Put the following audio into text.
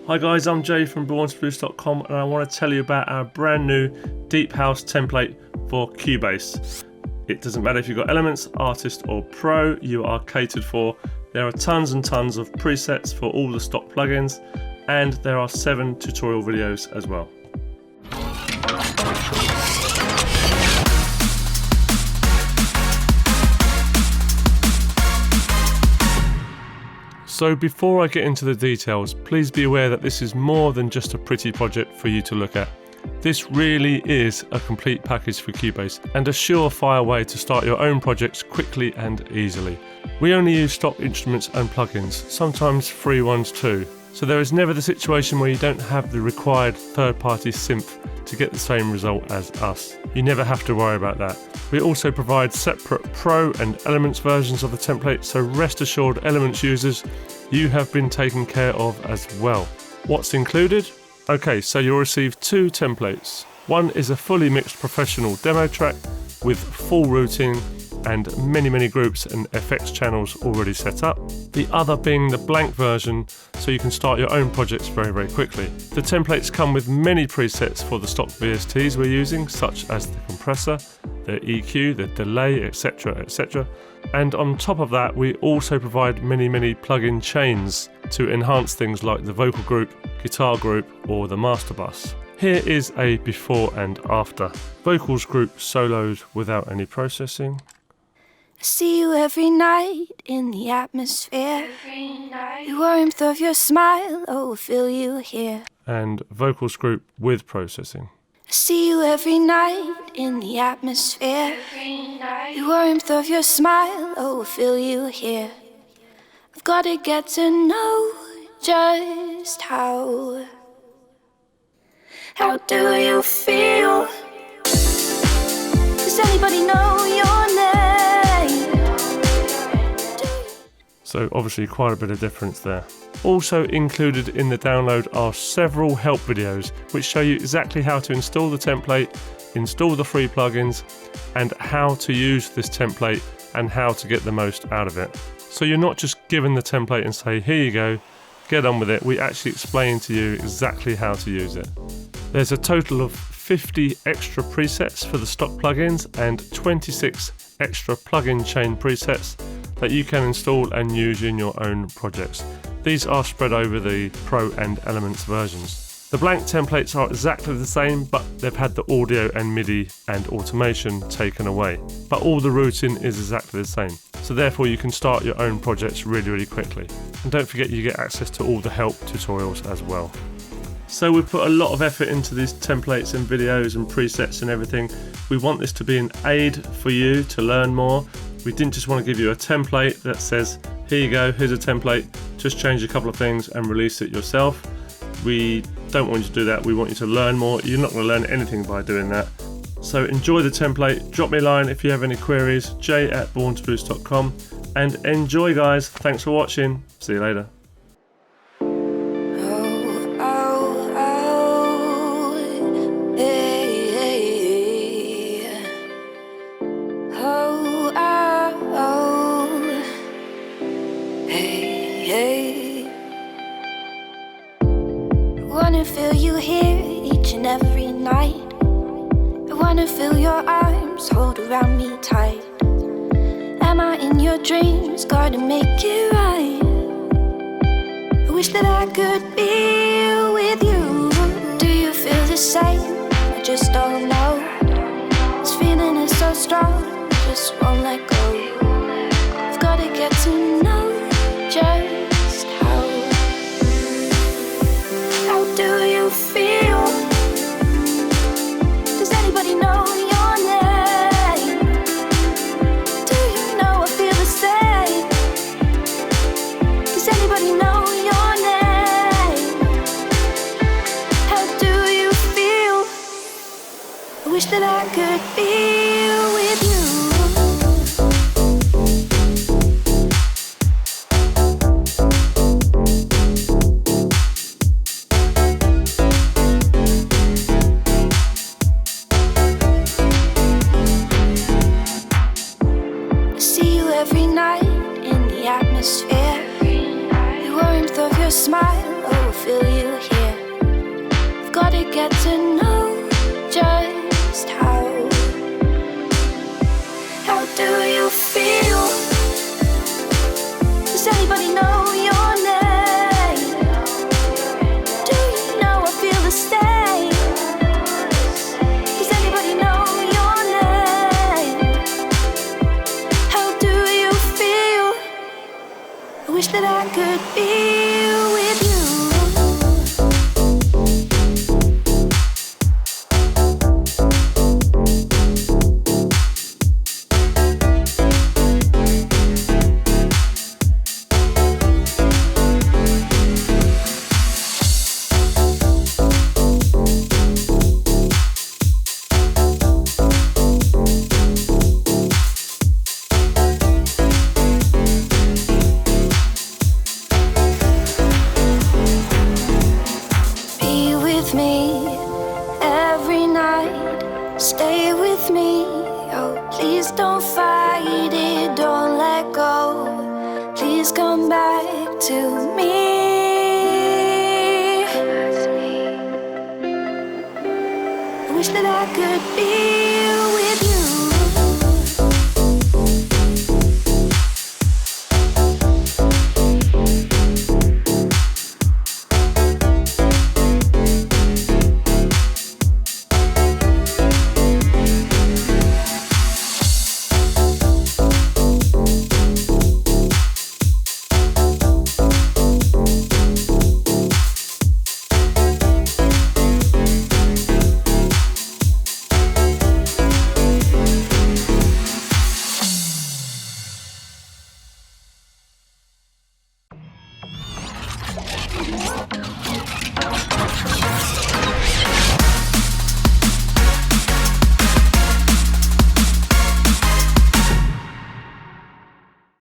Hi guys, I'm Jay from borntoproduce.com and I want to tell you about our brand new Deep House template for Cubase. It doesn't matter if you've got Elements, Artist or Pro, you are catered for. There are tons and tons of presets for all the stock plugins, and there are 7 tutorial videos as well. So before I get into the details, please be aware that this is more than just a pretty project for you to look at. This really is a complete package for Cubase and a surefire way to start your own projects quickly and easily. We only use stock instruments and plugins, sometimes free ones too. So there is never the situation where you don't have the required third-party synth to get the same result as us. You never have to worry about that. We also provide separate Pro and Elements versions of the template, so rest assured Elements users, you have been taken care of as well. What's included? Okay, so you'll receive 2 templates. One is a fully mixed professional demo track with full routing and many groups and effects channels already set up. The other being the blank version, so you can start your own projects very quickly. The templates come with many presets for the stock VSTs we're using, such as the compressor, the EQ, the delay, etc. And on top of that, we also provide many plugin chains to enhance things like the vocal group, guitar group, or the master bus. Here is a before and after. Vocals group soloed without any processing. I see you every night in the atmosphere. The warmth of your smile, oh, I feel you here. And vocals group with processing. I see you every night in the atmosphere. The warmth of your smile, oh, I feel you here. I've got to get to know just how do you feel? Does anybody know your name? So obviously quite a bit of difference there. Also included in the download are several help videos which show you exactly how to install the template, install the free plugins, and how to use this template and how to get the most out of it. So you're not just given the template and say, here you go, get on with it. We actually explain to you exactly how to use it. There's a total of 50 extra presets for the stock plugins and 26 extra plugin chain presets that you can install and use in your own projects. These are spread over the Pro and Elements versions. The blank templates are exactly the same, but they've had the audio and MIDI and automation taken away. But all the routing is exactly the same. So therefore you can start your own projects really quickly. And don't forget you get access to all the help tutorials as well. So we put a lot of effort into these templates and videos and presets and everything. We want this to be an aid for you to learn more. We didn't just want to give you a template that says, here you go, here's a template, just change a couple of things and release it yourself. We don't want you to do that. We want you to learn more. You're not going to learn anything by doing that. So enjoy the template. Drop me a line if you have any queries, jay@borntoproduce.com, and enjoy guys. Thanks for watching. See you later. I wanna feel you here each and every night. I wanna feel your arms hold around me tight. Am I in your dreams? Gotta make it right. I wish that I could be with you. Do you feel the same? I just don't know. This feeling is so strong, just won't let go. I've gotta get to know just how do you feel? Does anybody know your name? Do you know I feel the same? Does anybody know your name? How do you feel? I wish that I could be with you. atmosphere. The warmth of your smile, oh, feel you get to know just how do you feel? Does anybody know your name? Do you know I feel the same? Does anybody know your name? How do you feel? I wish that I could be with you. Stay with me, oh please don't fight it, don't let go. Please come back to me. I wish that I could be